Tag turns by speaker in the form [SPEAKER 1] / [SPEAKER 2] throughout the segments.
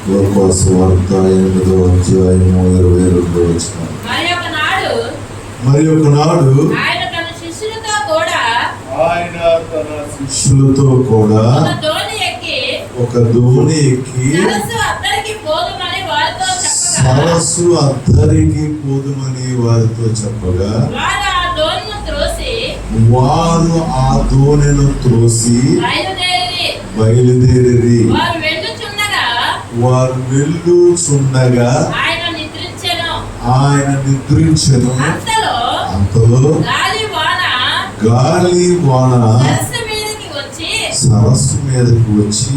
[SPEAKER 1] లూకాసు వార్త 8వ అధ్యాయము 22వ వచనం. మరి ఒకనాడు ఆయన తన శిష్యులతో కూడా ఒక దోణి ఎక్కి సరస్సు అద్దరికి పోదుమని వారితో చెప్పగా వారు ఆ దోణిను త్రోసి బయలుదేరి వారు వెళ్ళుచుండగా ఆయన నిద్రించెను. అంతలో గాలి వాన సరస్సు మీదకి వచ్చి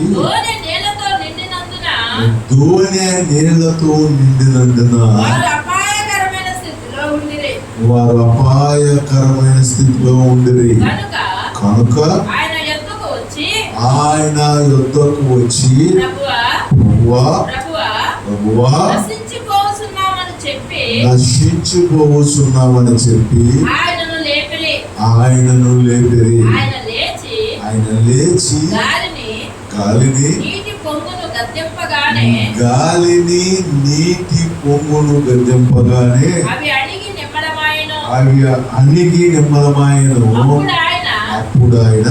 [SPEAKER 1] దోణి నీళ్లతో నిండినందున వారు అపాయకరమైన స్థితిలో ఉండిరి. కనుక ఆయన యుద్ధకు వచ్చి ప్రభువా నశించిపోతున్నామని చెప్పి ఆయనను లేపిరి. ఆయన లేచి గాలిని నీటి పొంగును గద్దెంపగానే అవి అణిగి నిమ్మలమాయను. అప్పుడు ఆయన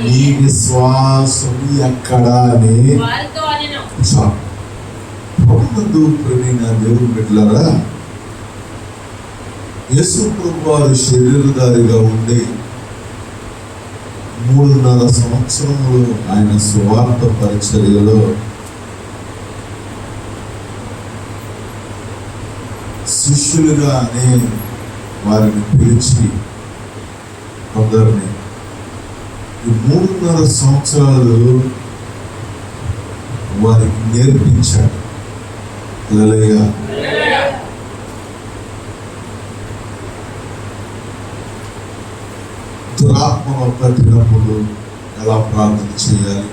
[SPEAKER 1] నీ విశ్వాసం ఎక్కడా అని దేవుని బిడ్డలారా, యేసు ప్రభువు వారు శరీరధారిగా ఉండి 3.5 సంవత్సరములు ఆయన సువార్త పరిచర్యలో శిష్యులుగానే వారిని పిలిచి కొందరిని ఈ 3.5 సంవత్సరాలు వారికి నేర్పించాడు. హల్లెలూయా. దురాత్మను పట్టినప్పుడు ఎలా ప్రార్థన చేయాలి,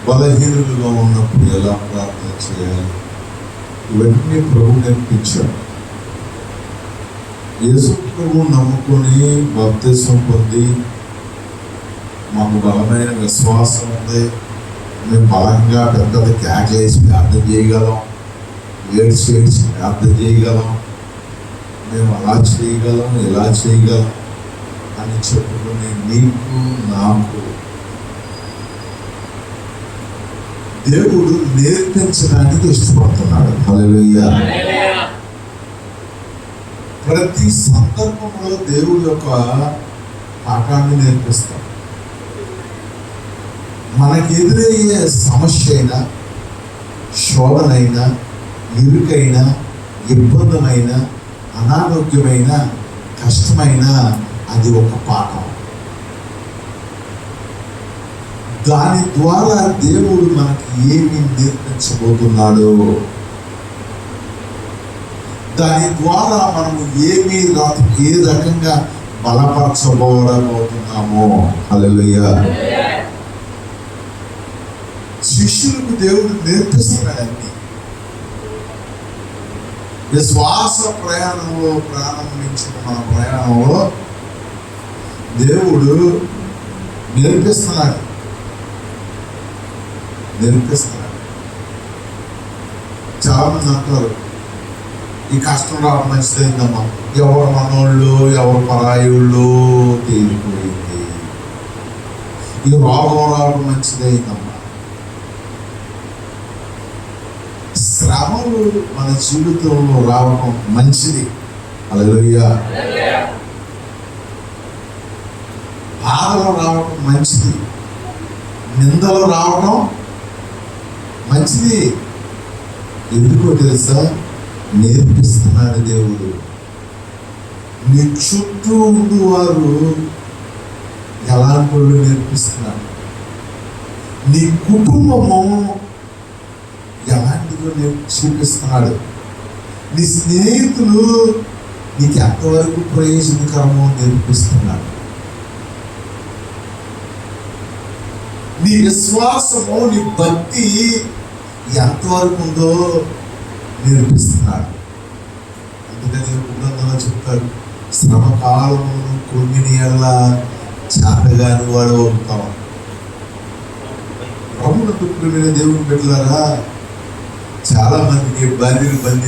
[SPEAKER 1] బలహీనులుగా ఉన్నప్పుడు ఎలా ప్రార్థన చేయాలి, ఇవన్నీ ప్రభు నేర్పించాడు. యేసు ప్రభు నమ్ముకొని బాప్తిసం పొంది మాకు బలమైన విశ్వాసం ఉంది, మేము బలంగా పెద్దది కేకలేసి ప్రార్థన చేయగలం, ఏడ్చి ప్రార్థన చేయగలం, మేము అలా చేయగలం ఇలా చేయగలం అని చెప్పుకుని నీకు నాకు దేవుడు నేర్పించడానికి ఇష్టపడుతున్నాడు. హల్లెలూయా. ప్రతి సందర్భంలో దేవుడి యొక్క పాఠాన్ని నేర్పిస్తాం. మనకి ఎదురయ్యే సమస్య అయినా, శోధనైనా, ఇరుకైనా, ఇబ్బందులైనా, అనారోగ్యమైన, కష్టమైన అది ఒక పాఠం. దాని ద్వారా దేవుడు మనకి ఏమి నేర్పించబోతున్నాడో, దాని ద్వారా మనము ఏ రకంగా బలపరచబోతున్నామో. హల్లెలూయా. శిష్యులకు దేవుడు నేర్పిస్తున్నాడండి. విశ్వాస ప్రయాణంలో ప్రారంభించిన మన ప్రయాణంలో దేవుడు నేర్పిస్తున్నాడు. చాలా మంది అంటారు, ఈ కష్టం రావడం మంచిదైందమ్మా, ఎవరు మనోళ్ళు ఎవరు పరాయోళ్ళు తేలిపోయింది, ఈ రోగం రావడం మంచిదైందమ్మా. శ్రమలు మన జీవితంలో రావడం మంచిది. హల్లెలూయా. బాధలు రావడం మంచిది, నిందలు రావడం మంచిది. ఎందుకో తెలుసా? నేర్పిస్తున్నాడు దేవుడు. నీ చుట్టూ ఉండి వారు ఎలాంటి వాళ్ళు నేర్పిస్తున్నాడు. నీ కుటుంబము ఎలాంటిదో చూపిస్తున్నాడు. నీ స్నేహితులు నీకు ఎంతవరకు ప్రయోజనకరమో నేర్పిస్తున్నాడు. నీ విశ్వాసము, నీ భక్తి ఎంతవరకు ఉందో నేర్పిస్తున్నాడు. అందుకని గ్రంథంలో చెప్తాడు, శ్రమ కాలమును కొన్ని చేతగాని వాడు అవుతాం. ప్రభువునందు ప్రియమైన దేవుని బిడ్డలారా, చాలా మందికి బందీ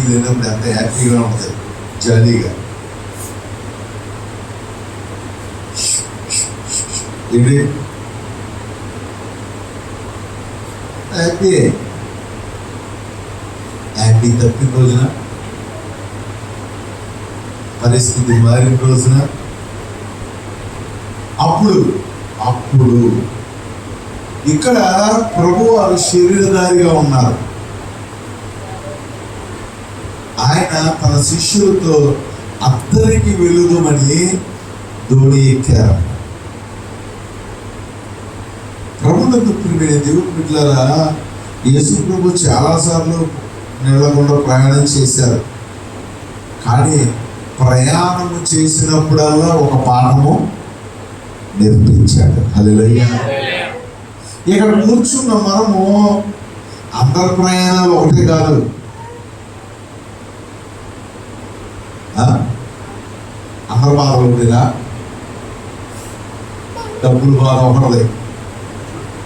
[SPEAKER 1] లేనప్పుడు ఎంత హ్యాపీగా ఉంటుంది, జాలీగా. ఇది హ్యాపీ తప్పిన రోజున, పరిస్థితి మారిన రోజున అప్పుడు ఇక్కడ ప్రభువు వారు శరీరధారిగా ఉన్నారు. ఆయన తన శిష్యులతో అద్దరికి వెళుదామని దోణి ఎక్కారు. ప్రభువునందు ప్రియమైన దేవుని బిడ్డలారా, యేసు ప్రభు చాలాసార్లు నీళ్ళకుండా ప్రయాణం చేశారు. కానీ ప్రయాణము చేసినప్పుడల్లా ఒక పాఠము నేర్పించాడు. హల్లెలూయా. ఇక్కడ కూర్చున్న మనము అందరి ప్రయాణాలు ఒకటే కాదు. అందరి బాధలు ఒకటిగా, డబ్బులు బాధ ఒకటే,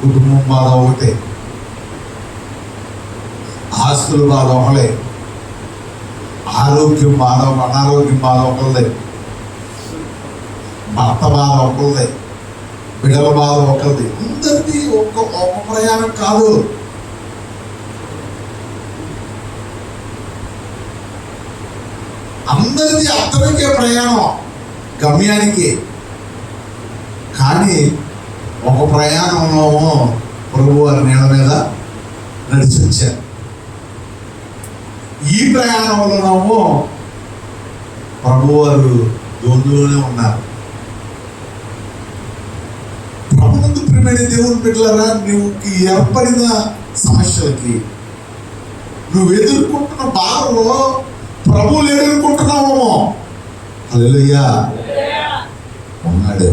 [SPEAKER 1] కుటుంబం బాధ ఒకటే, ఆస్తుల బాధ ఒకటే, ఆరోగ్యం బాధ అనారోగ్యం బాధ ఒకదే, భర్త బాధ ఒకదే, బిడ్డల బాధ ఒకది. అందరిది ఒక ప్రయాణం కాదు. అందరిది అద్దరికే ప్రయాణం గమ్యానికి. కానీ ఒక ప్రయాణంలో ప్రభు వారి నీళ్ళ మీద నడిచి వచ్చారు. ఈ ప్రయాణంలోనేమో ప్రభు వారు దోణిలోనే ఉన్నారు. ప్రభువునందు ప్రియమైన దేవుని బిడ్డలారా, నువ్వు ఏర్పడిన సమస్యలకి, నువ్వు ఎదుర్కొంటున్న బాధలో ప్రభువులు ఎదుర్కొంటున్నావేమో. హల్లెలూయా. ఉన్నాడు.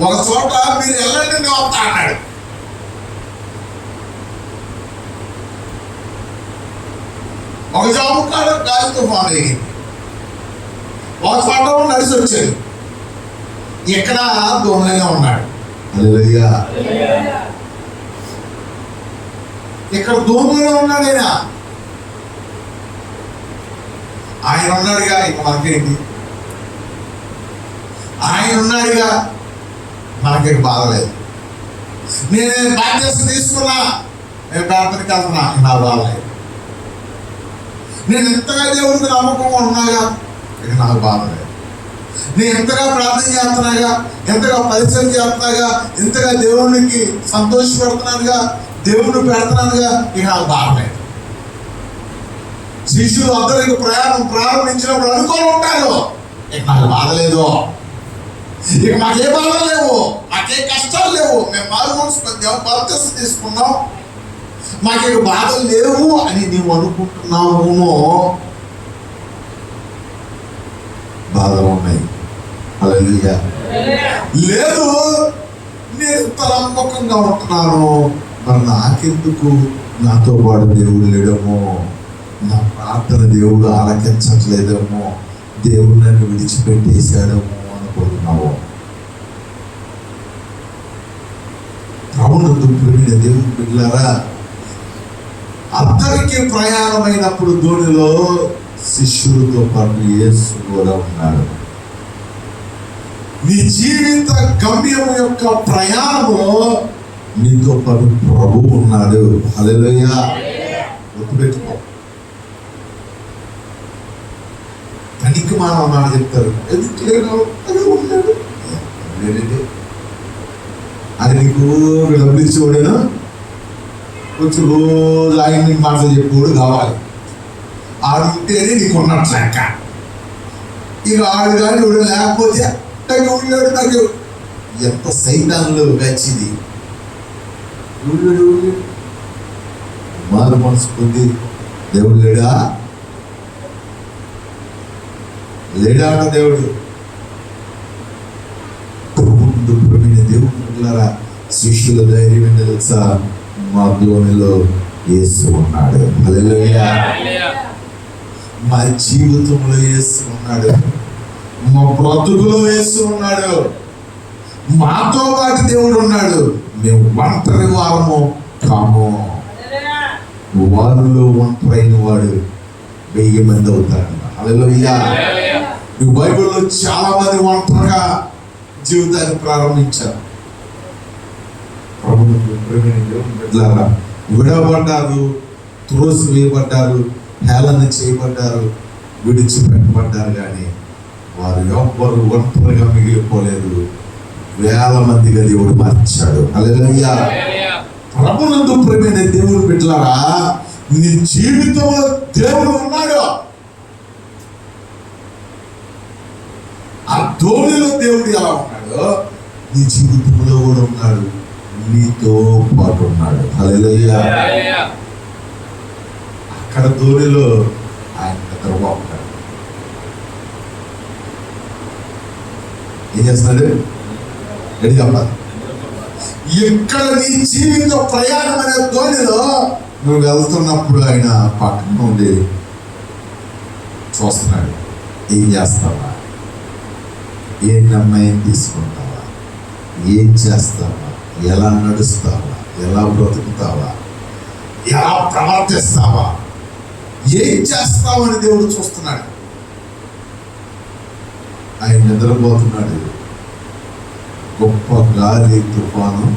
[SPEAKER 1] ఒక చోట మీరు వెళ్ళండి నేను వస్తా అన్నాడు. ఒక జాబు కాడ గాలి తుఫాను ఎగింది. ఒక చోట నడిచి వచ్చాడు. ఇక్కడ దోణిలోనే ఉన్నాడు. హల్లెలూయా. ఇక్కడ దోణిలోనే ఉన్నాడు. ఆయన ఉన్నాడుగా, ఇక మనకేంటి? ఆయన ఉన్నాడుగా, మనకేంటి బాధ లేదు. నేను బాధ్యత తీసుకున్నా, నేను ప్రార్థనకి వెళ్తున్నా, నా బాధ లేదు. నేను ఎంతగా దేవుడికి నమ్మకంగా ఉన్నాగా, ఇక నాకు బాధ లేదు. నేను ఎంతగా ప్రార్థన చేస్తున్నాగా, ఎంతగా పరిచయం చేస్తున్నాగా, ఎంతగా దేవునికి సంతోషపెడుతున్నానుగా, దేవుడిని పెడుతున్నానుగా, ఇక నాకు బాధ లేదు. శిష్యులు అందరికి ప్రయాణం ప్రారంభించినప్పుడు అనుకోని ఉంటారు, ఇక నాకు బాధ లేదు, ఇక మాకే బాధ లేవు, మాకే కష్టాలు లేవు, మేము బాధ్యత తీసుకున్నాం, మాకే బాధలు లేవు అని నీవు అనుకుంటున్నావు. బాధలు ఉన్నాయి. హల్లెలూయా. లేదు, నేను ఇంత నమ్మకంగా ఉంటున్నాను, మరి నాకెందుకు నాతో పాటు దేవుడు లేడేమో, నా ప్రార్థన దేవుడు ఆలకించట్లేదేమో, దేవుడు నన్ను విడిచిపెట్టేశాడేమో అనుకుంటున్నావు. ప్రభువునందు ప్రియమైన దేవుని బిడ్డలారా, అందరికీ ప్రయాణమైనప్పుడు దోణిలో శిష్యులతో పాటు యేసు కూడా ఉన్నాడు. నీ జీవిత గమ్యం యొక్క ప్రయాణంలో నీతో పాటు ప్రభువు ఉన్నాడు. హల్లెలూయా. గుర్తుపెట్టుకో. పనికి మానవున్నాడు చెప్తారు, ఎందుకు ఉన్నాడు లేదండి, అది నీకు డబ్బులు ఇచ్చేవాడేనా, కొంచెం రోజు ఆయన మాటలు చెప్పేవాడు కావాలి. ఆడు ఉంటేనే నీకు ఉన్నట్టు లెక్క. ఇక ఆడు కానీ లేకపోతే ఉన్నాడు. నాకు ఎంత సైతాన్లో వచ్చింది. మారు మనసు పొంది దేవుడు లేడా అట దేవుడు. దేవుడు శిష్యుల ధైర్యం తెలుసా, మా దోణిలో యేసు ఉన్నాడు. హల్లెలూయా. మా జీవితంలో యేసు ఉన్నాడు. మా బ్రతుకులో యేసు ఉన్నాడు, మాతో పాటు దేవుడు ఉన్నాడు. మేము ఒంటరి వారము కాము. వారిలో ఒంటరైన వాడు 1000 మంది అవుతారంట. హల్లెలూయా. ఈ బైబిల్లో చాలా మంది ఒంటరిగా జీవితాన్ని ప్రారంభించారు. బిడ్డలారా, విడవబడ్డారు, త్రోసివేయబడ్డారు, హేళన చేయబడ్డారు, విడిచిపెట్టబడ్డారు. కానీ వారు ఎవ్వరు ఒంటరిగా మిగిలిపోలేదు. వేల మందిగా దేవుడు మార్చాడు. హల్లెలూయా. ప్రభునందు ప్రియమైన దేవుడు బిడ్డలారా, నీ జీవితంలో దేవుడు ఉన్నాడు. ఆ ధోనిలో దేవుడు ఎలా ఉన్నాడో నీ జీవితంలో కూడా ఉన్నాడు, నీతో పాటు ఉన్నాడు. హల్లెలూయా. అక్కడ ధోనిలో ఆయన నిద్రపోతాడు. ఏం చేస్తున్నాడు? రెడీ చెప్పాలి. ఎక్కడ నీ జీవిత ప్రయాణం అనే ధోనిలో నువ్వు వెళ్తున్నప్పుడు ఆయన పక్కన ఉండి చూస్తున్నాడు. ఏం చేస్తావా? ఏ నిర్ణయం తీసుకుంటావా? ఏం చేస్తావా? ఎలా నడుస్తావా? ఎలా బ్రతుకుతావా? ఎలా ప్రవర్తిస్తావా? ఏం చేస్తావని దేవుడు చూస్తున్నాడు. ఆయన నిద్రపోతున్నాడు. గొప్ప గాలి, తుఫాను,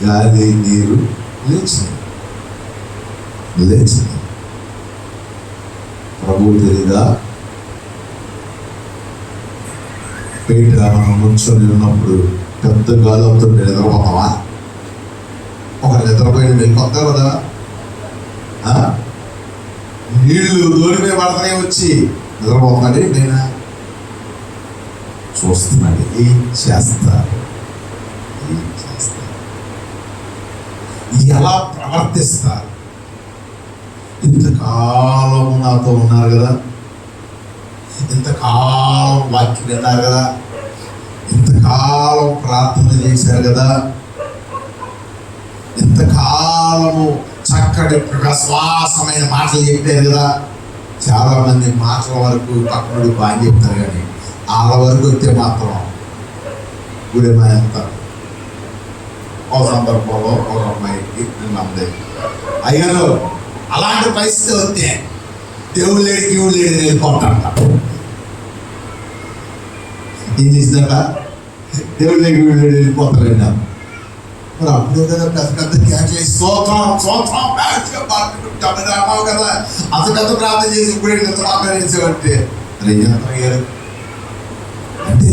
[SPEAKER 1] గాలి, నీరు లేచినాయి. ప్రభు తెలీదా? బయట మనం నుంచొని ఉన్నప్పుడు పెద్ద గాలి అవుతుంటే నిద్రపోతావా? ఒక నిద్రపోయిన వెళ్ళిపోతా కదా. నీళ్లు దూరమే పడతానే వచ్చి నిద్రపోతున్నాడు. నేను చూస్తున్నాడు. ఏం చేస్తారు? ఎలా ప్రవర్తిస్తారు? ఇంతకాలం నాతో ఉన్నారు కదా, ఇంతకాలం వాక్యం విన్నారు కదా, ఇంతకాలం ప్రార్థన చేశారు కదా, ఇంతకాలము చక్కటి విశ్వాసమైన మాటలు చెప్పారు కదా. చాలా మంది మాటల వరకు పక్కనుడు బాగా చెప్తారు, కానీ వాళ్ళ వరకు వస్తే మాత్రం గుడేమాయంతారు. ఓ సందర్భంలో ఒక అమ్మాయికి నమ్మదే అయ్యారు. అలాంటి పరిస్థితి వస్తే దేవుడు లేడు, దేవుడు లేడు వెళ్ళిపోతాడ. ఏం చేసిందట? దేవుడు లేడు, దేవుడు లేడు వెళ్ళిపోతారండి. మరి అప్పుడే కదా పెద్ద పెద్ద క్యాచ్ స్తోత్రం స్తోత్రం అన్నావు కదా, అంత పెద్ద ప్రార్థన చేసి ఇప్పుడు ఎంత మాట్లాడేసేవంటే మరి ఏం చేస్తారు? అంటే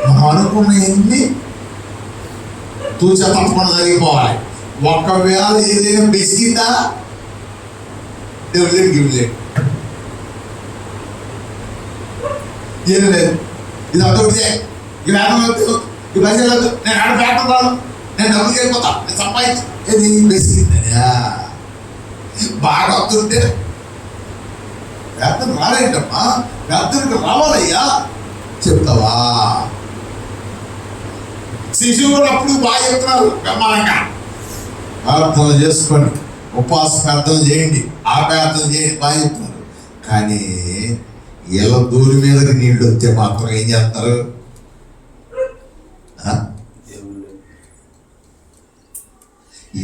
[SPEAKER 1] మనం అనుకున్న ఎన్ని తూచా తప్పకుండా జరిగిపోవాలి. ఒకవేళ ఏదైనా బెసిగిందా దేవుడు లేడు, దేవుడు లేడు, ఏం లేదు. ఇది అదొకటి, ఈ వేదన వద్దు, ఈ బస్సు వద్దు, నేను ఆడ పేపర్ రాను, నేను డబ్బులు చేయకపోతా, నేను సంపాదించు. ఏది బెసిగిందని బాగా వస్తుంటే వేదన రాలేంటమ్మా, వేదనకు రావాలయ్యా చెప్తావా? శిశువులు అప్పుడు బాగా చెప్తున్నారు, బ్రహ్మాండంగా ప్రార్థనలు చేసుకోండి, ఉపవాస ప్రార్థనలు చేయండి, ఆ ప్రార్థనలు చేయండి, బాగా చెప్తున్నారు. కానీ ఎలా దూరి మీదకి నీళ్ళు వస్తే మాత్రం ఏం చేస్తారు?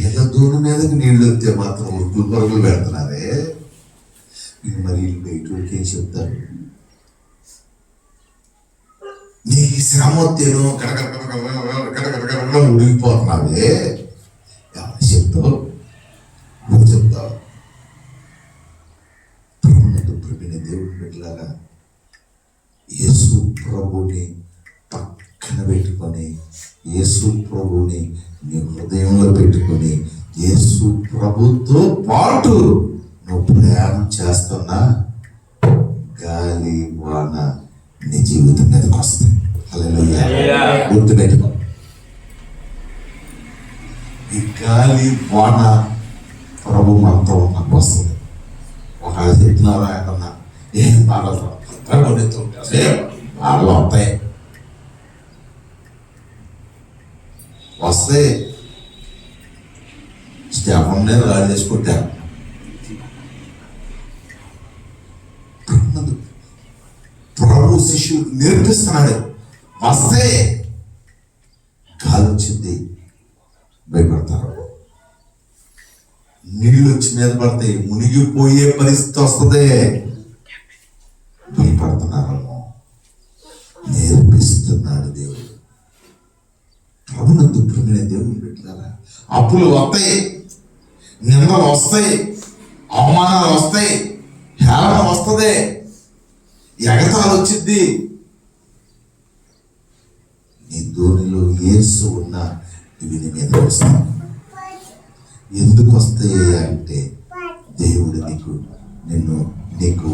[SPEAKER 1] ఎలా దూరి మీదకి నీళ్ళు వస్తే మాత్రం ఉరుకులు పరుగులు పెడుతున్నారే. మరి బయటకి ఏం చెప్తారు? నీకు శ్రమ వస్తేను కడకడకడకడకడ ఉడిగిపోతున్నావే. ఎవరు చెప్తావు? నువ్వు చెప్తావు. దేవుడు బిడ్డలారా, యేసు ప్రభుని పక్కన పెట్టుకొని, యేసు ప్రభుని నీ హృదయంలో పెట్టుకొని, యేసు ప్రభుతో పాటు నువ్వు ప్రయాణం చేస్తున్నా గాలి వాన నీ జీవితం మీదకి వస్తాయి. హల్లెలూయా. గుర్తుపెట్టుకో, ఈ గాలి వాన ప్రభు మనతో నాకు వస్తుంది. ఒక చెప్తున్నారా ఏమన్నా ఏం బాధలు బాధలు వస్తాయి, వస్తే స్టెఫన్ నేను రాజు చేసుకుంటాను. శిష్యులకు నేర్పిస్తున్నాడు. వస్తే గాలి వచ్చింది, భయపడతారు. నీళ్ళు వచ్చి మీద పడితే మునిగిపోయే పరిస్థితి వస్తుంది, భయపడుతున్నారు. నేర్పిస్తున్నాడు దేవుడు. ప్రభునందు ప్రియమైన దేవుని పెట్టారా, అప్పులు వస్తాయి, నిందలు వస్తాయి, అవమానాలు వస్తాయి, హేళన వస్తుంది, ఎగతాలు వచ్చింది. నీ ధోనిలో యేసు ఉన్న ఇవి నీ మీద వస్తాయి. ఎందుకు వస్తాయి అంటే దేవుడు నీకు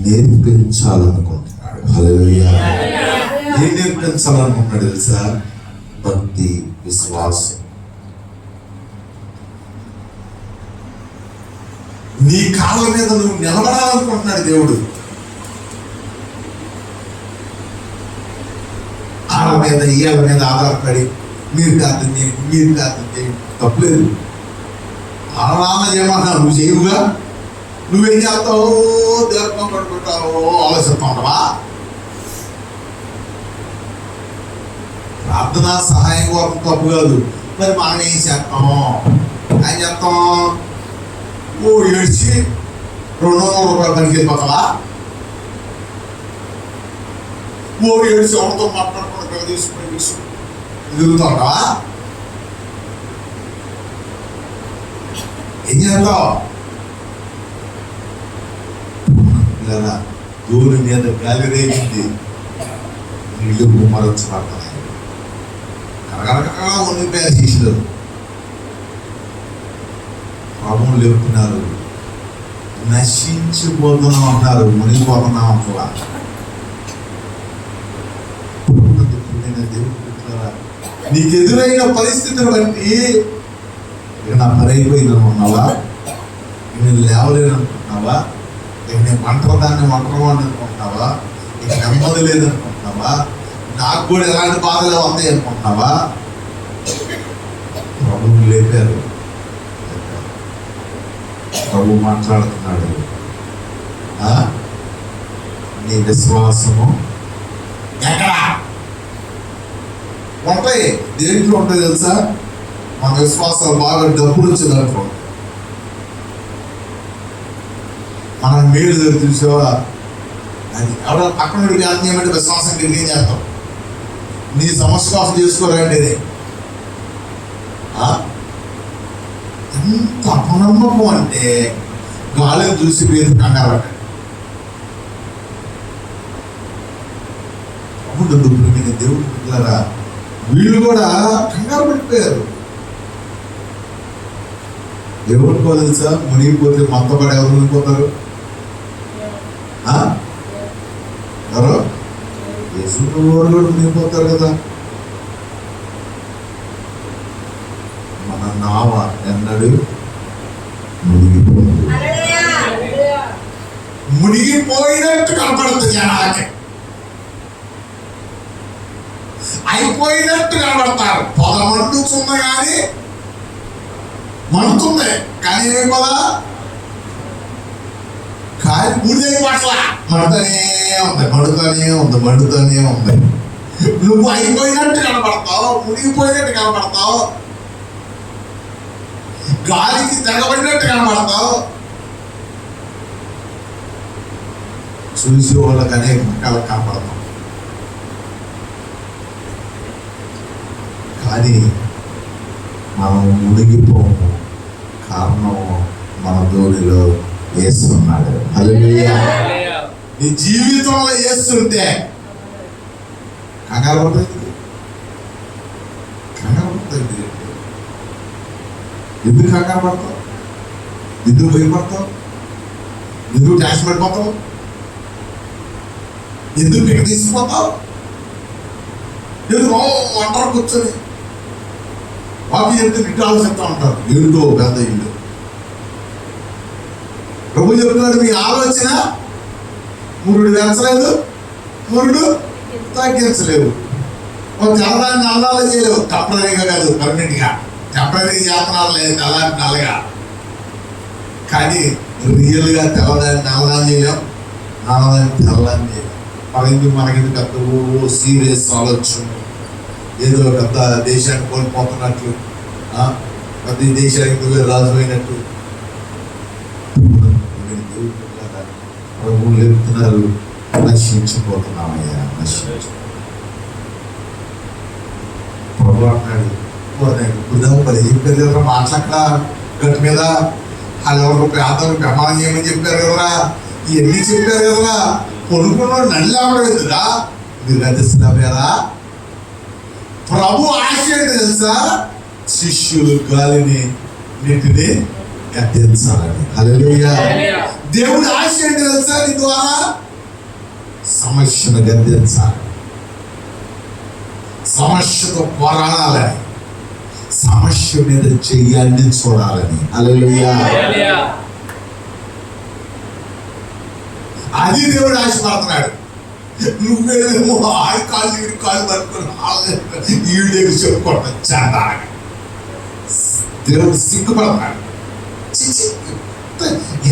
[SPEAKER 1] నేర్పించాలనుకుంటున్నాడు. హల్లెలూయా. ఏం నేర్పించాలనుకుంటున్నాడు తెలుసా? భక్తి, విశ్వాసం. నీ కాళ్ళ మీద నువ్వు నిలబడాలనుకుంటున్నాడు దేవుడు. వాళ్ళ మీద ఇళ్ళ మీద ఆధారపడి మీరు కాదు తప్పలేదు. ఆనాన్న చేయమన్నా నువ్వు చేయవుగా. నువ్వేం చేస్తావు? దేవత్వం పడుకుంటావు, ఆలోచిస్తా ఉండవా? ప్రార్థన సహాయం కోరడం తప్పు కాదు. మరి మనం ఏం చేస్తాము? ఏం చేస్తాం? ఏడ్చి 200 రూపాయలు పనికి వెళ్ళిపోతావా? ఏడ్చి ఎవరితో మాట్లాడుకుంటా తీసుకుని తిరుగుతా ఉంటావా? ఏం చేస్తావు? దూరి మీద గాలి రేగింది, నీళ్ళు కుమ్మరించబడతాయి. కరకరకగా ఉండిపోయారు శిష్యులు. ప్రభువులు చెప్తున్నారు, నశించిపోతున్నాం అంటారు, మునిగిపోతున్నాం అంటారా? నీకు ఎదురైన పరిస్థితిని బట్టి ఇక నా పని అయిపోయింది అనుకుంటున్నావా? ఇక నేను లేవలేను అనుకుంటున్నావా? ఇక నేను ఒంటరిదాన్ని అనుకుంటున్నావా? ఇక నెమ్మది లేదనుకుంటున్నావా? నాకు కూడా ఎలాంటి బాధలు వస్తాయి అనుకుంటున్నావా? ప్రభువు లేపారు. ప్రభు మాట్లాడుతున్నాడు. నీ విశ్వాసము ఎక్కడా ఉంటాయి? దేంట్లో ఉంటాయి తెలుసా? మన విశ్వాసాలు బాగా డబ్బులు వచ్చే దాంట్లో. మనం మేలు దగ్గర చూసావా? అది ఎవరో పక్కన జ్ఞానం చేయమంటే విశ్వాసం ఏం చేస్తాం? నీ సమస్య కోసం చేసుకోరండి. ఎంత అపనమ్మకం అంటే గాలిని చూసి పేరు కంగారు పడ్డాడు. దేవుడు పిల్లరా, వీళ్ళు కూడా కంగారు పడిపోయారు. ఎవరికో తెలుసా? మునిగిపోతే మొత్తం పడి ఎవరు మునిగిపోతారు? ఎవరు? యేసువారు కూడా మునిగిపోతారు కదా. మన నావ ఎన్నడు మునిగిపోతుంది. మునిగిపోయినట్టు కనపడుతుంది జనాలకి, అయిపోయినట్టు కనబడతారు. పొద మండుతుంది కానీ మండుతుంది కానీ ఏం పొద కాలి బూడిదై పట్ల మండుతూనే ఉంది. నువ్వు అయిపోయినట్టు కనబడతావు, మునిగిపోయినట్టు కనబడతావు, గాలికి తెగబడినట్టు కనబడతావు. చూసి వాళ్ళకి అనేక రకాలకు కనపడతాం. కానీ మనం మునిగిపోము. కారణం మన ధోనిలో యేసు ఉన్నాడు. హల్లెలూయా. నీ జీవితంలో యేసు ఉంటే కంగారు పడుతుంది. ఎందుకు కంగారు పడతావు? ఎందుకు భయపడతావు? ఎందుకు ట్యాక్స్ పడిపోతావు? ఎందుకు తీసుకుపోతావు? ఎందుకు ఒంటరి కూర్చొని బాబు చెప్తే నిట్టాలు చెప్తా ఉంటారు. ఏంటో పెద్ద ఇల్లు. ప్రభు చెప్తున్నాడు, మీ ఆలోచన మురుడు పెంచలేదు, మురుడు తగ్గించలేవు. తెల్లదాన్ని నల్లాలు చేయలేవు. టెంపరీగా కాదు, పర్మనెంట్గా. టెంపరీ చేతనాలు లేదు, అలాంటి నల్లగా. కానీ రియల్గా తెల్లదాన్ని నల్లదాన్ని చేయలేం, నల్లదాన్ని తెల్లదాన్ని చేయలేం. మనకెందుకు పెద్ద సీరియస్ ఆలోచన, ఏదో పెద్ద దేశాన్ని కోల్పోతున్నట్లు, పెద్ద దేశానికి నువ్వే రాజు అయినట్టు ప్రభువులు చెప్తున్నారు, నశించిపోతున్నామయ్యా, ప్రభు అంటున్నాడు. ఇప్పుడు చెప్పారు కదా మాట్లాడక గట్టి మీద, వాళ్ళు ఎవరికి ప్రాంతాలకు ప్రమాణం చేయమని చెప్పారు కదరా, ఇవన్నీ చెప్పారు కదరా, కొనుక్కున్నాడు నల్లి ఆవిడరా, మీరు గతిస్తున్నారా? ప్రభు ఆశ ఏంటి తెలుసా? శిష్యులు గాలిని నీటిని గద్దించాలని. హల్లెలూయా. దేవుడి ఆశ ఏంటి తెలుసా? నీ ద్వారా సమస్యను గద్దించాలి, సమస్యతో పోరాడాలని, సమస్య మీద చెయ్యాన్ని చూడాలని. హల్లెలూయా. అది దేవుడు ఆశపడుతున్నాడు. నువ్వేమో ఆడి కాళ్ళు ఈడి కాళ్ళు పట్టుకుని ఈడేకి చెప్పుకోవడం చేద్దామని దేవుడు సిగ్గుపడుతున్నాడు.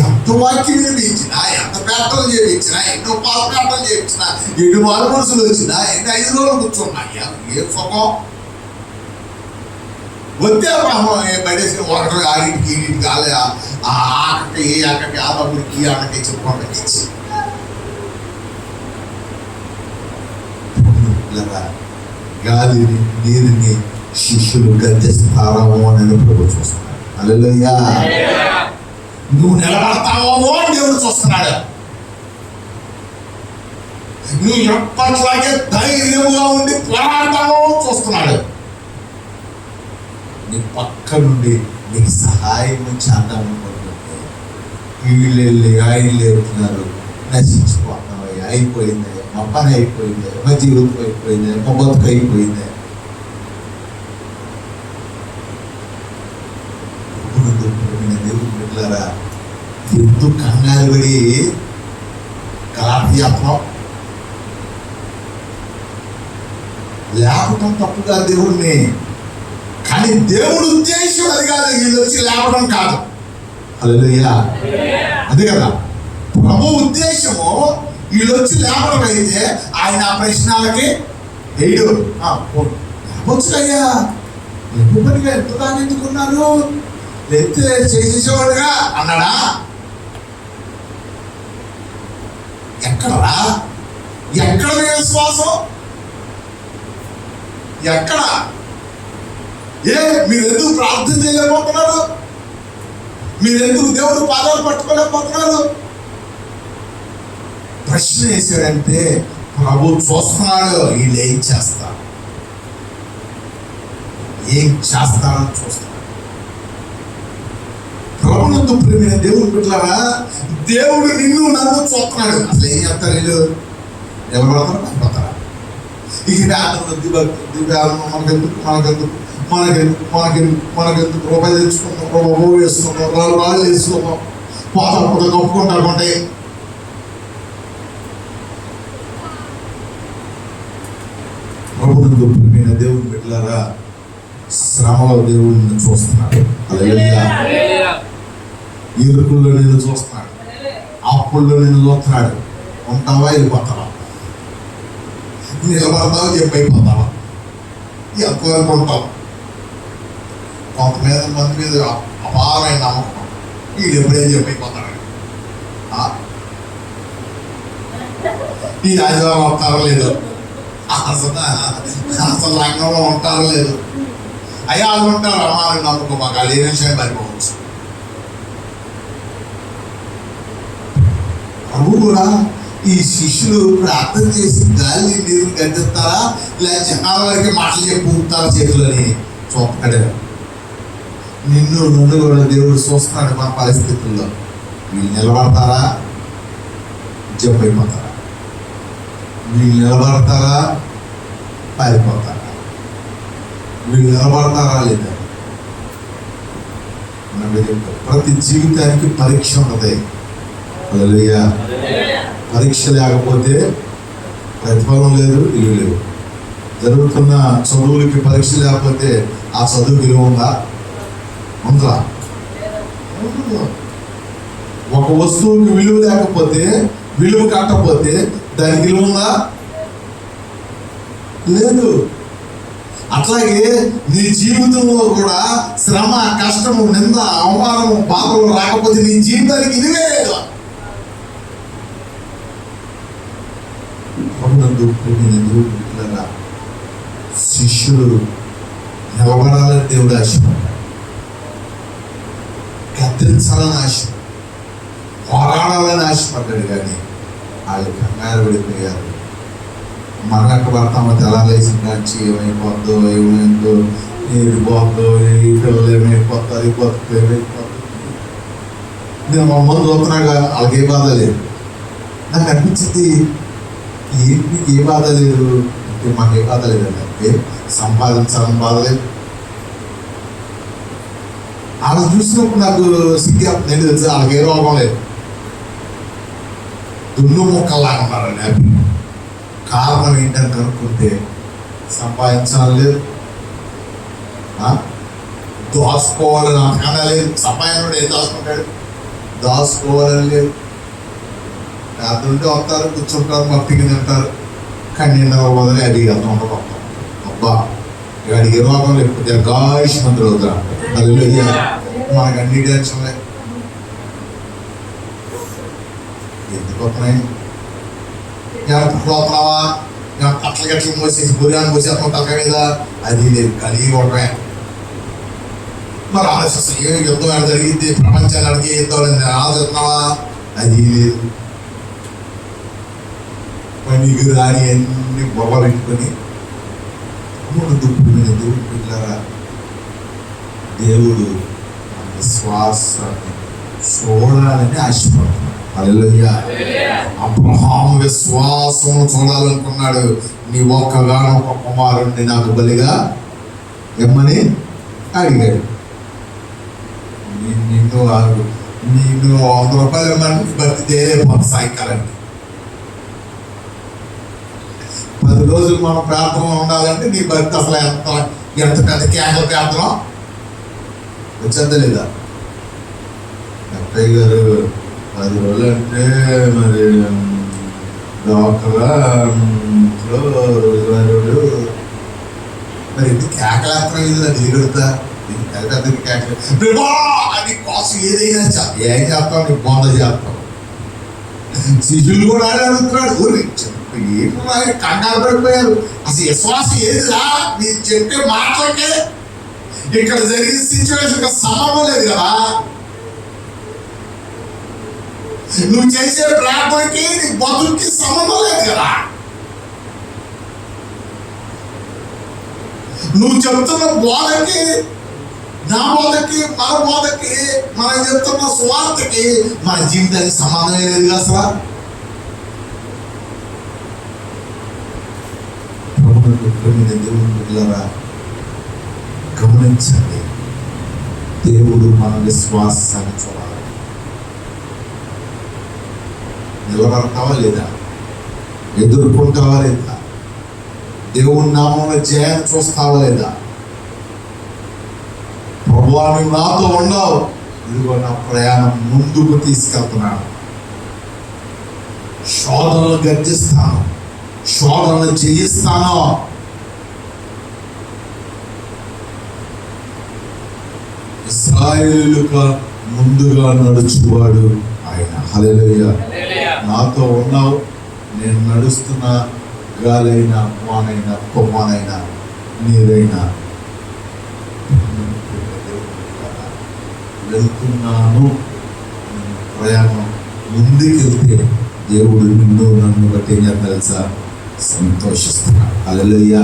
[SPEAKER 1] ఎంత వాక్యం చేయించినా, ఎంత పేటలు చేయించినా, ఎన్నో పాపేటలు చేయించినా, ఎన్ని వారు మనుషులు వచ్చినా, ఎన్ని 5 రోజులు కూర్చున్నాయి, ఏ సుఖం వద్దే పడేసి ఒకటి ఆడింటికి ఈడింటికి ఆ ఆకటి ఏ ఆకటి ఆ బాబుడికి ఈ ఆకటి చెప్పుకోవడం గాలిని నీరుని శిష్యులు గద్దెస్తారామో అని ప్రభు చూస్తున్నాడు. హల్లెలూయా. నువ్వు నిలబడతావో అని దేవుడు చూస్తున్నాడు. నువ్వు ఎప్పట్లాగే ధైర్యంగా ఉండి పోరాడతావో చూస్తున్నాడు. నీ పక్క నుండి నీకు సహాయం చేద్దామనుకుంటుంటే వీళ్ళు ఆయన లేపుతున్నారు, నశించిపోతున్నాయి, అయిపోయింది, మా పని అయిపోయింది, మా జీవితం అయిపోయింది, మా బతుకు అయిపోయింది. దేవుడు బిడ్డలారా, ఎందుకు కంగారు పడి గలాతీయత్వం లేపటం తప్పుగా దేవుడిని, కానీ దేవుడు ఉద్దేశం అది కాదు, వీళ్ళు వచ్చి లేపడం కాదు. హల్లెలూయా. అదే కదా ప్రభు ఉద్దేశము, వీళ్ళు వచ్చి లేపడం అయితే ఆయన ఆ ప్రశ్నలకి వేయడు. లేపొచ్చుకయ్యా, ఎందుకనిగా ఎంత దాన్ని ఎందుకున్నారు, ఎత్తే చేసేసేవాడుగా అన్నాడా? ఎక్కడరా? ఎక్కడ విశ్వాసం? ఎక్కడ? మీరు ఎందుకు ప్రార్థన చేయలేకపోతున్నారు? మీరు ఎందుకు దేవుడు పాదాలు పట్టుకోలేకపోతున్నారు? ప్రశ్న వేసాడంటే ప్రభు చూస్తున్నాడు, వీళ్ళు ఏం చేస్తారు, ఏం చేస్తారని చూస్తున్నాడు. ప్రభునందు ప్రియమైన దేవుడు బిడ్డలారా, దేవుడు నిన్ను నన్ను చూస్తున్నాడు. అసలు ఏం చేస్తారు వీళ్ళు? ఎవరు పడతారు? పడిపోతారా? ఇక మనకెందుకు రూపాయలు తెచ్చుకుందాం, రూపాయలు వేసుకుందాం, రాళ్ళు వేసుకుందాం, పోతాం కప్పుకుంటారు ఉంటాయి. ప్రభునందు ప్రియమైన దేవుడు బిడ్డలారా, శ్రమలో దేవుడు నిన్ను చూస్తున్నాడు. హల్లెలూయా. ఇరుకుల్లో నిన్ను చూస్తున్నాడు, అప్పుల్లో నిన్ను చూస్తున్నాడు. ఉంటావా, వెళ్ళిపోతావా, నిలబడతావా, చెప్పైపోతావా, ఎంతవరకు ఉంటావు? కొంతమంది మంది మీద అపారమైన నమ్మకం, వీళ్ళు ఎప్పుడేం చెప్పైపోతాడు. ఈ ఆదివారం వస్తారో లేదు, అసలు రంగంలో ఉంటారో లేదు, అయ్యా వాళ్ళు ఉంటారు అమ్మాయి నమ్మకం, మాకు అది ఏ విషయం పడిపోవచ్చు. ప్రభు కూడా ఈ శిష్యులు ప్రార్థన చేసి గాలి నీరు గడ్డిస్తారా, లేదా జనాల వరకు మాటలు చెప్పుకుంటారా చేతులని చూపకడే. నిన్ను నన్ను కూడా దేవుడు చూస్తున్నాడు. మన పరిస్థితుల్లో వీళ్ళు నిలబడతారా, జంప్ అయిపోతారా? వీళ్ళు నిలబడతారా, పారిపోతారా? వీళ్ళు నిలబడతారా లేదా? ప్రతి జీవితానికి పరీక్ష ఉంటుంది. హల్లెలూయా. పరీక్ష లేకపోతే ప్రతిఫలం లేదు, విలువ లేవు. జరుగుతున్న చదువులకి పరీక్ష లేకపోతే ఆ చదువు విలువ ఉందా? ఉందా? ఒక వస్తువుకి విలువ లేకపోతే, విలువ కట్టకపోతే దానికి విలువ ఉందా? లేదు. అట్లాగే నీ జీవితంలో కూడా శ్రమ, కష్టము, నింద, అవమానము, బాధలు రాకపోతే నీ జీవితానికి విలువే లేదు. శిష్యులు నిలబడాలని దేవుడు ఆశపడ్డాడు, గద్దించాలని ఆశ, పోరాడాలని ఆశపడ్డాడు. కానీ వాళ్ళు కంగారు పడిపోయారు. మనకు పడతామో తెల్లాలేసిన కాంచి ఏమైపోద్దో, ఏమైందో, ఏది పోద్దో, ఈ పిల్లలు ఏమైపోతారు, అయిపోతుంది, ఏమైపోతుంది. నేను మా ముందు చూస్తున్నాగా వాళ్ళకి ఏ బాధ లేదు. నాకు అనిపించింది, ఏంటి ఏ బాధ లేదు అంటే మాకు ఏ బాధ లేదండి. అంటే సంపాదించాలని బాధ లేదు. వాళ్ళని చూసినప్పుడు నాకు సిగ్గు నేను తెలుసు, వాళ్ళకి ఏ రోగం లేదు. దున్ను మొక్కల్లాగా ఉన్నారండి హ్యాపీ. కారణం ఏంటని కనుక్కుంటే సంపాదించాలని లేదు, దోసుకోవాలని అంతకన్నా లేదు. సంపాదనడు ఏం దాచుకుంటాడు? దాచుకోవాలని లేదు. రాత్రుంటే వస్తారు, కూర్చుంటారు, మట్టికి తింటారు, కన్నీళ్ళ వదిలి అది వెళ్తూ ఉంటారు. అబ్బా అడిగే రోగం లేకపోతే గాయస్ మందులు అవుతారు. అది మనకు అన్ని టెన్షన్లే ఎందుకు వస్తున్నాయి? పోతున్నావా, అట్ల గట్ల మోసేసి బుర్యాన్ని పోసేస్తాం తగ్గ మీద, అది లేదు. కలిగి ఉండమే. మరి ఆలోచిస్తాం, ఏ యుద్ధం ఎలా జరిగింది, ప్రపంచాన్ని అడిగి యుద్ధం ఆలోచిస్తున్నావా? అది లేదు. పనికి రాని అన్ని బొమ్మ పెట్టుకొని దేవుడు పిల్లరా, దేవుడు విశ్వాసాన్ని చూడాలని ఆశపడుతున్నాడు. హల్లెలూయా. అబ్రహాము విశ్వాసం చూడాలనుకున్నాడు. నీ ఒక్కగానొక్క కుమారుణ్ణి నాకు బలిగా ఇమ్మని అడిగాడు. నిన్ను 100 రూపాయలు ఇమ్మని బతి తేలేపోతుంది సాయంకాలానికి. 10 రోజులు మనం ప్రార్థనలో ఉండాలంటే నీ భక్తి అసలు ఎంత పెద్ద కేకల ప్రార్థన వచ్చేద్దా లేదా? అత్తయ్య గారు 10 రోజులు అంటే మరి డాక్టరా రోజువారు మరి ఎందుకు కేకలేస్త్రం ఇది నాకు ఎదుగుతా పెద్ద పెద్ద కేకలు అని కోసం ఏదైనా ఏం చేస్తావు? నీకు బొంద చేస్తావు. శిష్యులు కూడా అడుగుతున్నాడు, ఏంటి కంగారు పడిపోయారు. అసలు విశ్వాసం ఏదిరా? నేను చెప్పే మాటలకే ఇక్కడ జరిగిన సిచ్యువేషన్ సంబంధం లేదు కదా. నువ్వు చేసే ప్రార్థనకి నీ బతుకి సంబంధం లేదు కదా. నువ్వు చెప్తున్న బోధకి, నా బోధకి, మన బోధకి, మనం చెప్తున్న స్వార్థకి మన జీవితానికి సంబంధం లేదు కదా అసలు. దేవుడు గమనించండి, దేవుడు మన విశ్వాసాన్ని చూడాలి. నిలబడతావా లేదా? ఎదుర్కొంటావా లేదా? దేవుని నామంలో జయాన్ని చూస్తావా లేదా? ప్రభువా నువ్వు నాతో ఉండవు, ఇదిగో నా ప్రయాణం ముందుకు తీసుకెళ్తున్నాను. శోధనలు గర్జిస్తాను, శోధనలు జయిస్తాను. ఇశ్రాయేలుకు ముందుగా నడుచువాడు ఆయన. హల్లెలూయా. నాతో ఉన్నావు, నేను నడుస్తున్న గాలైనా, వానైనా, కొమ్మనైనా, నీరైనా వెళ్తున్నాను. ప్రయాణం ముందుకెళ్తే దేవుడు నిన్ను నన్ను బట్టి ఏం చేస్తా తెలుసా? సంతోషిస్తున్నాడు. హల్లెలూయా.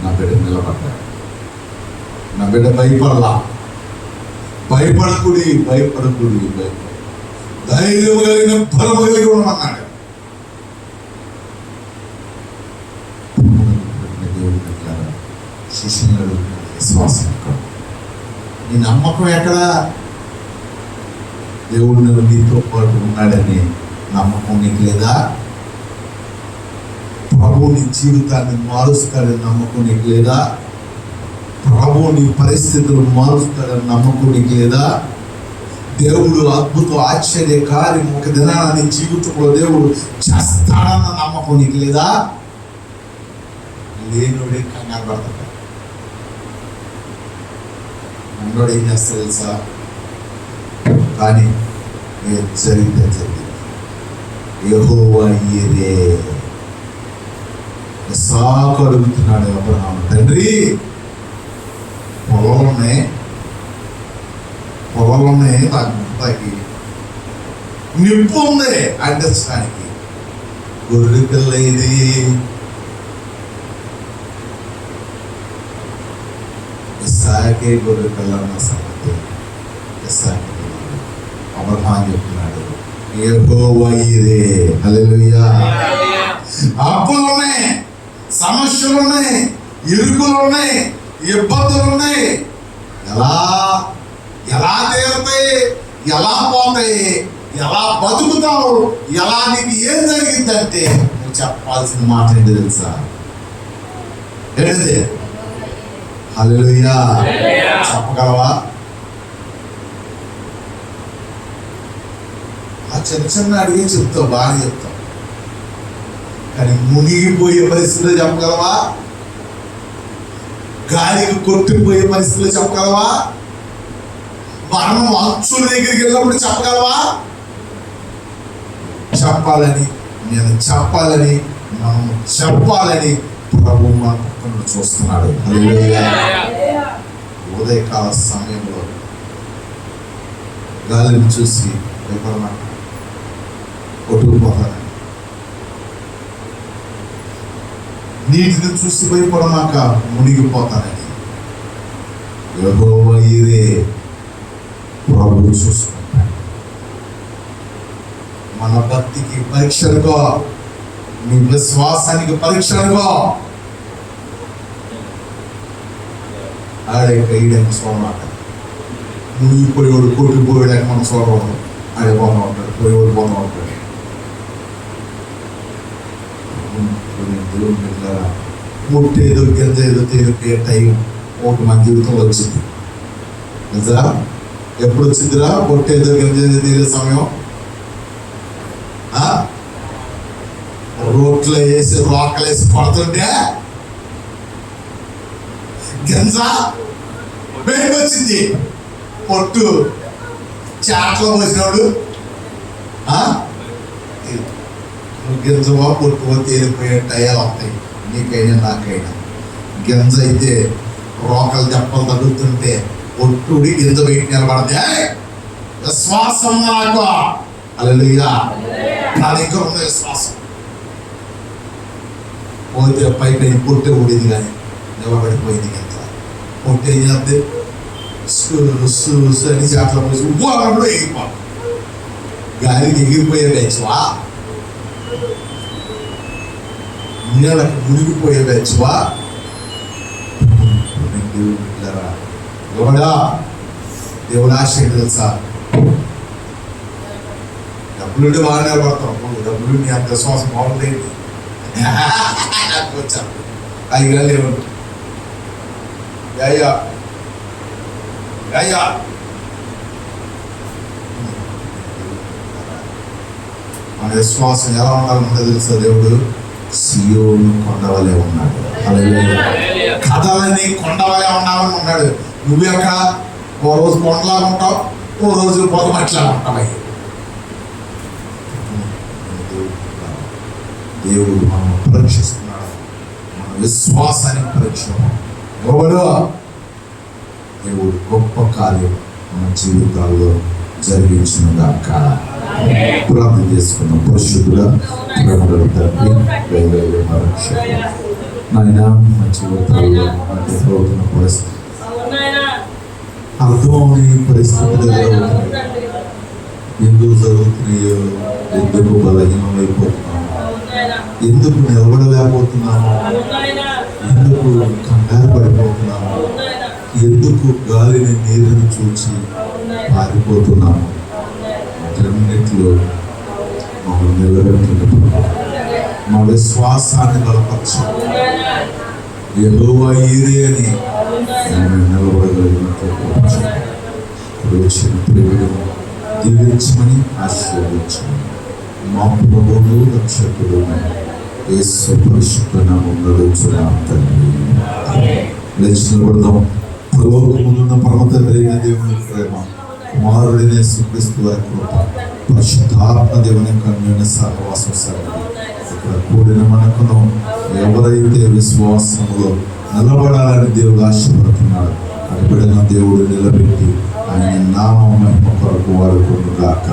[SPEAKER 1] నా బిడ్డ నిలబడ్డాడు. నా బిడ్డ భయపడలా. భయపడకుడి, భయపడకుడి, ధైర్యం కలిగిన బలము కలిగి ఉండమన్నాడు. శిష్యులు విశ్వాసం ఎక్కడ? నీ నమ్మకం ఎక్కడ? దేవుడు నీతో పాటు ఉన్నాడని నమ్మకం నీకు లేదా? ప్రభు నీ జీవితాన్ని మారుస్తాడని నమ్మకం నీకు లేదా? ప్రభు నీ పరిస్థితులు మారుస్తాడని నమ్మకం నీకు లేదా? దేవుడు అద్భుత ఆశ్చర్య కార్యం ఒక దినాన నీ జీవితంలో దేవుడు చేస్తాడన్న నమ్మకం నీకు లేదా? లేనుడే కంగారు పడతాడు. అన్నోడు ఏం చేస్తాడు తెలుసా? కానీ జరిగితే జరిగింది. యెహోవా ఈరే. ఇస్సాకు అడుగుతున్నాడు అబ్రహాము, తండ్రి పొలంలోనే తగ్గి నిప్పు ఉంది అంటించడానికి, గొర్రె పిల్ల ఇది. ఇస్సాకే గొర్రె పిల్ల అన్న సంగతి ఇస్సాకు అబ్రహాము చెప్తున్నాడు, యెహోవా ఈరే. హల్లెలూయా. అప్పులున్నాయి, సమస్యలున్నాయి, ఇరుకులున్నాయి, ఇబ్బందులున్నాయి. ఎలా తీరుతాయి, ఎలా పోతాయి, ఎలా బతుకుతావు, ఎలా నీకు ఏం జరిగిందంటే నువ్వు చెప్పాల్సిన మాట ఏంటి తెలుసా? ఏంటిది? హల్లెలూయా. చెప్పగలవా? ఆ చిన్న అడిగి చెప్తావు, బాగా చెప్తావు, కానీ మునిగిపోయే పరిస్థితుల్లో చెప్పగలవా? గాలికి కొట్టుకుపోయే పరిస్థితుల్లో చెప్పగలవా? మరణం అంచుల దగ్గరికి వెళ్ళినప్పుడు చెప్పగలవా? చెప్పాలని, నేను చెప్పాలని, మనం చెప్పాలని ప్రభు మన పక్కన చూస్తున్నాడు. ఉదయకాల సమయంలో గాలిని చూసి కొట్టుకుపోతాను, నీటిని చూసి భయపడమాక మునిగిపోతానని యెహోవా ఈరే ప్రభువు చూసుకుంటాడు. మన భక్తికి పరీక్షలుగా, నీ విశ్వాసానికి పరీక్షలుగా ఆడే కయ్యడానికి చూడమాట. మునిగిపోయేవాడు కొట్టుకుపోయాడానికి మనం చూడవద్దు. ఆడే పోతా ఉంటాడు, పోయేవాడు పోతా ఉంటాడు. ముట్టేదో గింజ ఏదో తేలిపోయే టైం ఒకటి మన జీవితంలో వచ్చింది. నిజా? ఎప్పుడు వచ్చిందిరా పొట్టేదో గింజ ఏదో తేలే సమయం? రోట్లో వేసి రోకలు వేసి పడుతుంటే గింజ బయటకు వచ్చింది. పొట్టు చాట్లో పోసినాడు గింజవా పొట్టువో తేలిపోయే టయాలు వస్తాయి. నీకైనా నాకైనా గింజ అయితే రోకలు దెబ్బలు తగ్గుతుంటే పొట్టుడి గింజ బయట నిలబడదే. విశ్వాసం నాకు. హల్లెలూయా. నా దగ్గర ఉన్న విశ్వాసం పోతే పైన పొట్టే ఊడింది కానీ నిలబడిపోయింది గింజ. పొట్టు ఏం చేస్తే అని చాట్లో పోసి ఉప్పు ఎగిరిపో గాలికి ఎగిరిపోయే వేచవా, నీళ్ళకి మునిగిపోయే వేచవా? దేవుడు ఆశయం తెలుసా? డబ్బులుంటే బాగా నిలబడతాం. డబ్బులు అంత విశ్వాసం బాగుండేది. వచ్చాను 5 గంటలు ఏమంటు అయ్యా అయ్యా మన విశ్వాసం ఎలా ఉండాలంటే తెలుసా? దేవుడు సియోను కొండవలే ఉన్నాడు. కథలని కొండవలే ఉండాలని ఉన్నాడు. నువ్వెక్కడ ఓ రోజు కొండలాగా ఉంటావు, ఓ రోజు పొగమట్లాగా ఉంటావు. దేవుడు మనం పరీక్షిస్తున్నాడు. మన విశ్వాసాన్ని పరీక్ష దేవుడు గొప్ప కార్యం మన జీవితాల్లో జరిగించునుగాక. ప్రార్థన చేసుకున్న పరిశుద్ధుడా, ప్రేమగల తండ్రి, నాయన మన జీవితాల్లో మనకి ఎదురవుతున్న పరిస్థితి అర్థమవుని పరిస్థితులు ఎదురవుతున్నాయి. ఎందుకు జరుగుతున్నాయో, ఎందుకు బలహీనమైపోతున్నాము, ఎందుకు నిలబడలేకపోతున్నాము, ఎందుకు కంగారు పడిపోతున్నాము, ఎందుకు గాలిని నీరుని చూసి పారిపోతున్నాము. అన్నింటిలో మమ్మల్ని నిలబెట్టినప్పుడు మా విశ్వాసాన్ని బలపరచు. యెహోవా ఈరే అని నిలబడగలిగినట్టు ఇప్పుడు వచ్చిన ప్రేమ దీవించమని ఆశీర్వదించమని మా ప్రభువును రక్షకుడు యేసు పరిశుద్ధ నామములో వేడుచున్నాం తండ్రి. లేచి నిలబడదాం. పరలోకమందున్న పరమ తండ్రి అయిన దేవుని ప్రేమ, కుమారుడైన యేసుక్రీస్తు వారి కృప, పరిశుద్ధాత్మ దేవుని కన్నుని సహవాసం సరిగి ఇక్కడ కూడిన మనకును ఎవరైతే విశ్వాసములో నిలబడాలని దేవుడు ఆశపడుతున్నాడు అని బిడ్డను దేవుడు నిలబెట్టి ఆయన నామం మహిమ కొరకు వాడుకుంటుగాక.